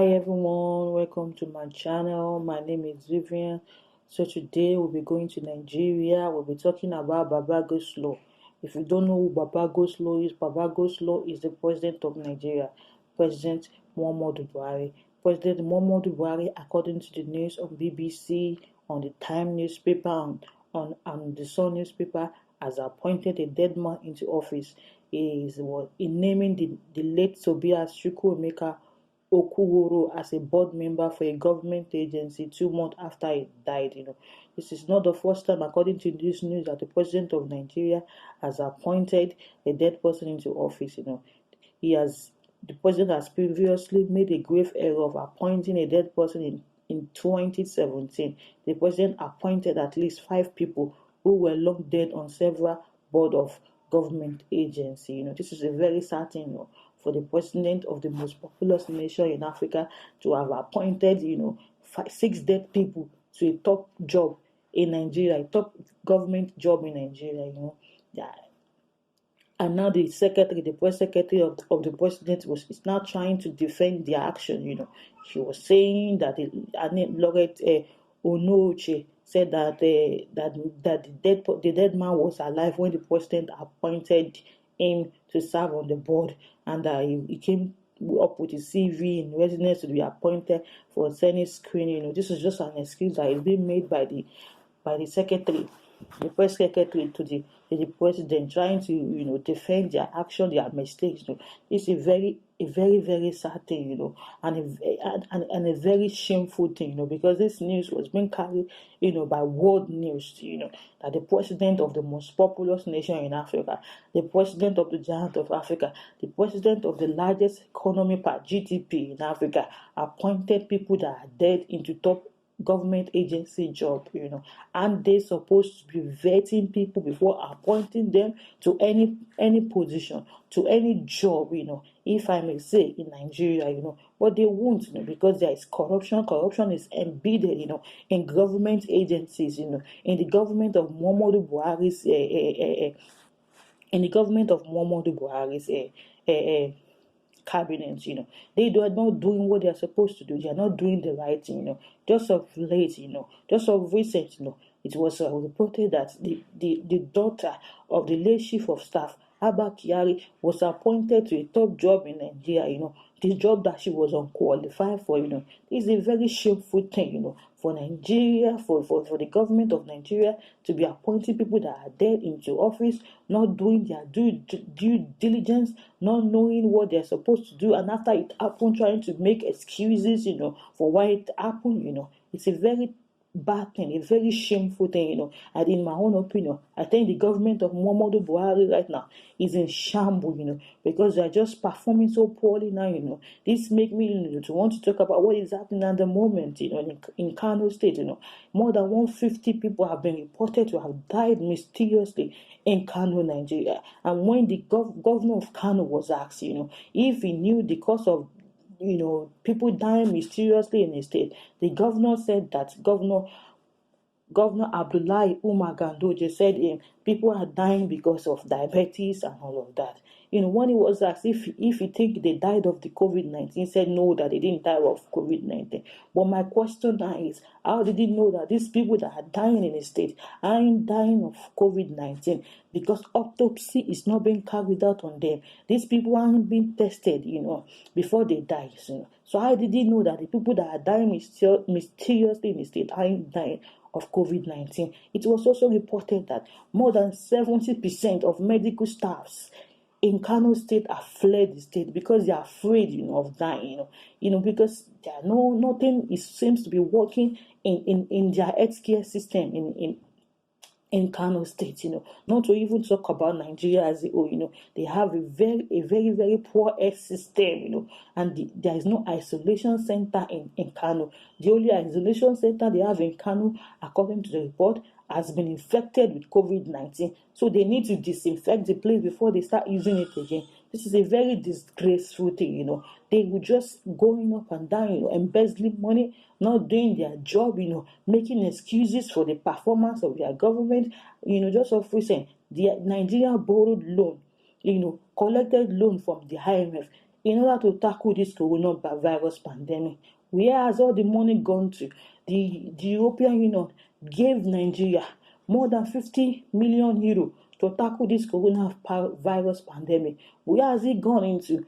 Hi everyone, welcome to my channel. My name is Vivian. So today we'll be going to Nigeria. We'll be talking about Baba Go Slow. If you don't know who Baba Go Slow is the president of Nigeria, President Muhammadu Buhari. President Muhammadu Buhari, according to the news on BBC, on the Time newspaper, on the Sun newspaper, has appointed a dead man into office. He is naming the late Tobias Chukwuemeka Okuworo as a board member for a government agency 2 months after he died. This is not the first time, according to this news, that the president of Nigeria has appointed a dead person into office. The president has previously made a grave error of appointing a dead person in 2017. The president appointed at least 5 people who were long dead on several board of government agency. This is a very sad thing, for the president of the most populous nation in Africa to have appointed, 6 dead people to a top job in Nigeria, a top government job in Nigeria. Yeah. And now the press secretary of the president is now trying to defend their action. She was saying that Laureate Onoche said that the dead man was alive when the president appointed him to serve on the board, and he came up with his CV in readiness to be appointed for Senate screening. This is just an excuse that is being made by the secretary, the press secretary to the president, trying to defend their action, their mistakes. It's a very very sad thing, and a very shameful thing, because this news was being carried, by world news, that the president of the most populous nation in Africa, the president of the giant of Africa, the president of the largest economy per GDP in Africa, appointed people that are dead into top government agency job, and they're supposed to be vetting people before appointing them to any position, to any job, if I may say, in Nigeria, but they won't, because there is corruption. Corruption is embedded, in government agencies, in the government of Muhammadu Buhari's cabinet. They are not doing what they are supposed to do. They are not doing the right thing. Just of late, just of recent, it was reported that the daughter of the late chief of staff, Abba Kyari, was appointed to a top job in Nigeria. The job that she was unqualified for. Is a very shameful thing. For Nigeria, for the government of Nigeria to be appointing people that are dead into office, not doing their due diligence, not knowing what they're supposed to do, and after it happened, trying to make excuses, for why it happened. It's a very bad thing, a very shameful thing, and in my own opinion, I think the government of Muhammadu Buhari right now is in shambles, because they are just performing so poorly now. This make me to want to talk about what is happening at the moment, in Kano State. More than 150 people have been reported to have died mysteriously in Kano, Nigeria. And when the governor of Kano was asked, if he knew the cause of people dying mysteriously in the state, the governor said that Governor Abdullahi Umar Gandoje said people are dying because of diabetes and all of that. When he was asked if he think they died of the COVID-19, he said no, that they didn't die of COVID-19. But my question now is, how did he know that these people that are dying in the state aren't dying of COVID-19? Because autopsy is not being carried out on them. These people aren't being tested, before they die. So how did he know that the people that are dying mysteriously in the state aren't dying of COVID-19? It was also reported that more than 70% of medical staffs in Kano State have fled the state because they are afraid, of dying, because nothing seems to be working in their healthcare system in Kano State, not to even talk about Nigeria as a whole. They have a very very poor health system, and there is no isolation center in Kano. The only isolation center they have in Kano, according to the report, has been infected with COVID-19. So they need to disinfect the place before they start using it again. This is a very disgraceful thing, They will just going up and down, embezzling money, not doing their job, making excuses for the performance of their government. Just of recent, the Nigeria borrowed loan, collected loan from the IMF in order to tackle this coronavirus pandemic? Where has all the money gone to? The European Union gave Nigeria more than 50 million euro to tackle this coronavirus pandemic. Where has it gone into?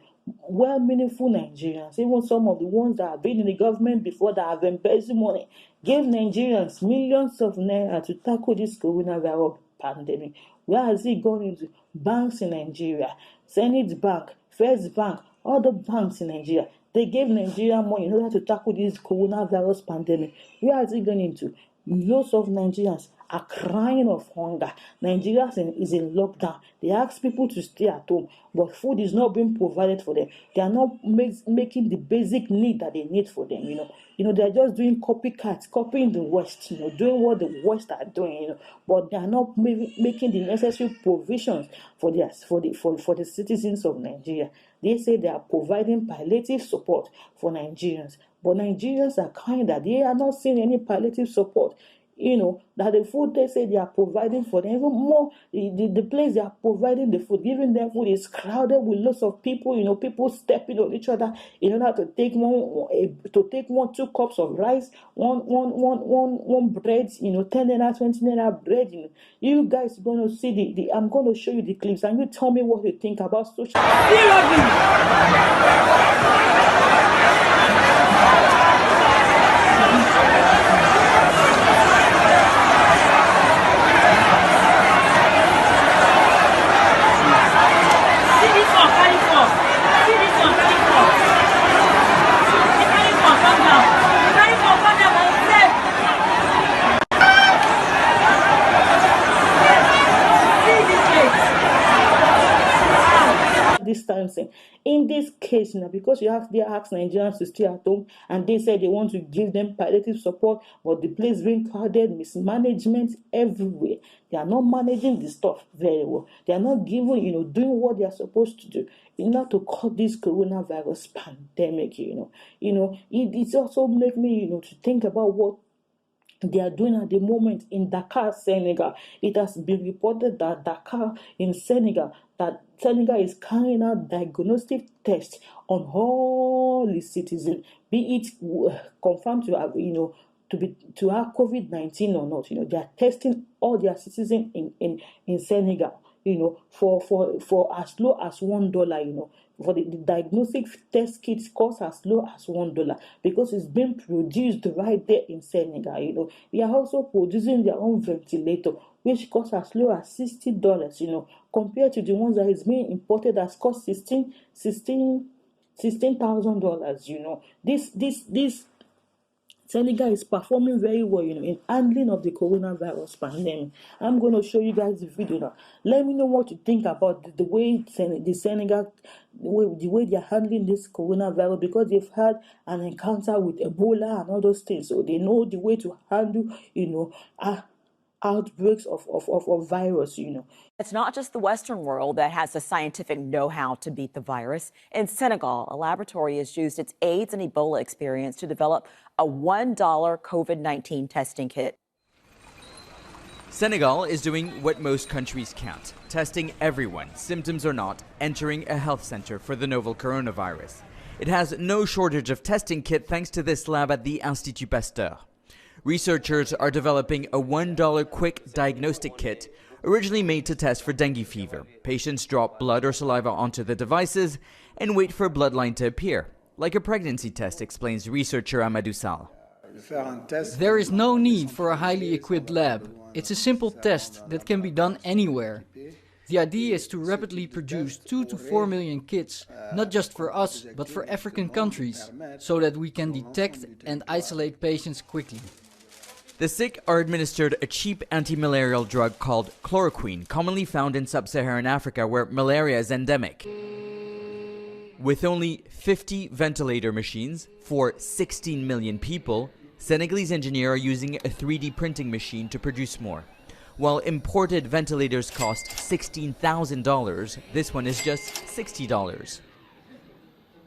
Well, meaningful Nigerians, even some of the ones that have been in the government before that have embezzled money, gave Nigerians millions of naira to tackle this coronavirus pandemic. Where has it gone into? Banks in Nigeria, Zenith Bank, First Bank, all the banks in Nigeria, they gave Nigeria money in order to tackle this coronavirus pandemic. Where has it gone into? Lots of Nigerians are crying of hunger. Nigeria is in lockdown. They ask people to stay at home, but food is not being provided for them. They are not making the basic need that they need for them. They are just doing copycats, copying the West. Doing what the West are doing. But they are not making the necessary provisions for the citizens of Nigeria. They say they are providing palliative support for Nigerians, but Nigerians are crying that they are not seeing any palliative support. That the food they say they are providing for them, even more, the place they are providing the food, giving them food is crowded with lots of people, people stepping on each other in order to take 2 cups of rice, one bread, 10 naira, 20 naira bread. You guys are going to see I'm going to show you the clips, and you tell me what you think about social. Distancing. In this case, because they asked Nigerians to stay at home, and they said they want to give them palliative support, but the place being crowded, mismanagement everywhere. They are not managing the stuff very well. They are not doing what they are supposed to do in order to cut this coronavirus pandemic. It also make me to think about what they are doing at the moment in Dakar, Senegal. It has been reported that Senegal is carrying out diagnostic tests on all its citizens, be it confirmed to have to have COVID-19 or not. They are testing all their citizens in Senegal. For as low as $1. For the diagnostic test kits cost as low as $1 because it's being produced right there in Senegal. They are also producing their own ventilator, which costs as low as $60, compared to the ones that is being imported as cost $16,000. This Senegal is performing very well, in handling of the coronavirus pandemic. I'm going to show you guys the video now. Let me know what you think about the way Senegal, the way they are handling this coronavirus, because they've had an encounter with Ebola and all those things, so they know the way to handle, outbreaks of virus. It's not just the Western world that has the scientific know-how to beat the virus. In Senegal, a laboratory has used its AIDS and Ebola experience to develop a $1 COVID-19 testing kit. Senegal is doing what most countries can't, testing everyone, symptoms or not, entering a health center for the novel coronavirus. It has no shortage of testing kit thanks to this lab at the Institut Pasteur. Researchers are developing a $1 quick diagnostic kit, originally made to test for dengue fever. Patients drop blood or saliva onto the devices and wait for a bloodline to appear, like a pregnancy test, explains researcher Amadou Sall. There is no need for a highly equipped lab. It's a simple test that can be done anywhere. The idea is to rapidly produce 2 to 4 million kits, not just for us, but for African countries, so that we can detect and isolate patients quickly. The sick are administered a cheap anti-malarial drug called chloroquine, commonly found in sub-Saharan Africa where malaria is endemic. With only 50 ventilator machines for 16 million people, Senegalese engineers are using a 3D printing machine to produce more. While imported ventilators cost $16,000, this one is just $60.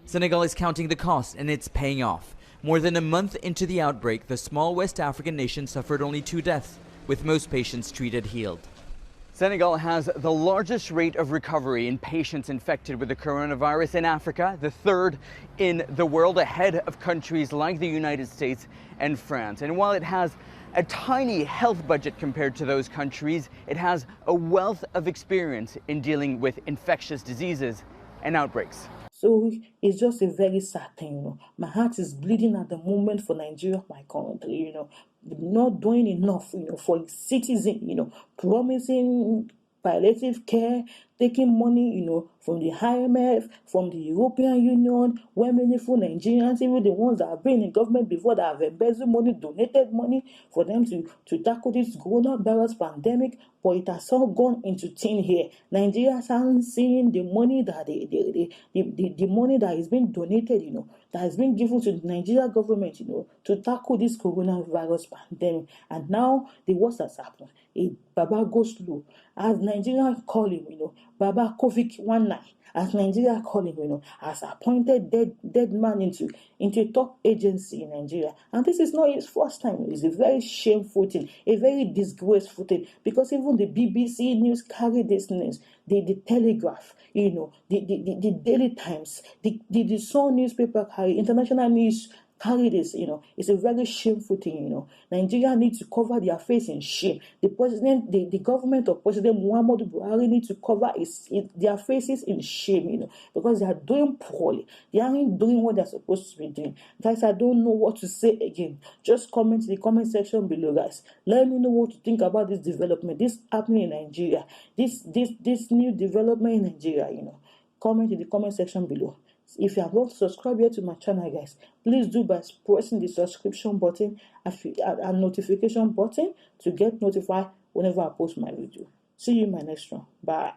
Senegal is counting the cost, and it's paying off. More than a month into the outbreak, the small West African nation suffered only 2 deaths, with most patients treated healed. Senegal has the largest rate of recovery in patients infected with the coronavirus in Africa, the third in the world, ahead of countries like the United States and France. And while it has a tiny health budget compared to those countries, it has a wealth of experience in dealing with infectious diseases and outbreaks. So it's just a very sad thing. My heart is bleeding at the moment for Nigeria, my country, not doing enough, for its citizens, promising palliative care, taking money, from the IMF, from the European Union, where many full Nigerians, even the ones that have been in government before, that have embezzled money, donated money for them to tackle this coronavirus pandemic, but it has all gone into thin air. Nigerians aren't seeing the money that the money that is being donated, that has been given to the Nigeria government, to tackle this coronavirus pandemic. And now the worst has happened. Baba goes slow. As Nigeria call him, Baba COVID-19, as Nigeria call him, as appointed dead man into top agency in Nigeria. And this is not his first time. It's a very shameful thing, a very disgraceful thing, because even the BBC News carry this news, the Telegraph, the Daily Times, the Sun newspaper carry, international news carry this, it's a very shameful thing, Nigeria needs to cover their face in shame. The president, the government of President Muhammadu Buhari need to cover their faces in shame, because they are doing poorly. They aren't doing what they're supposed to be doing. Guys, I don't know what to say again. Just comment in the comment section below, guys. Let me know what you think about this development, this happening in Nigeria, this new development in Nigeria, Comment in the comment section below. If you have not subscribed yet to my channel, guys, please do by pressing the subscription button and notification button to get notified whenever I post my video. See you in my next one. Bye.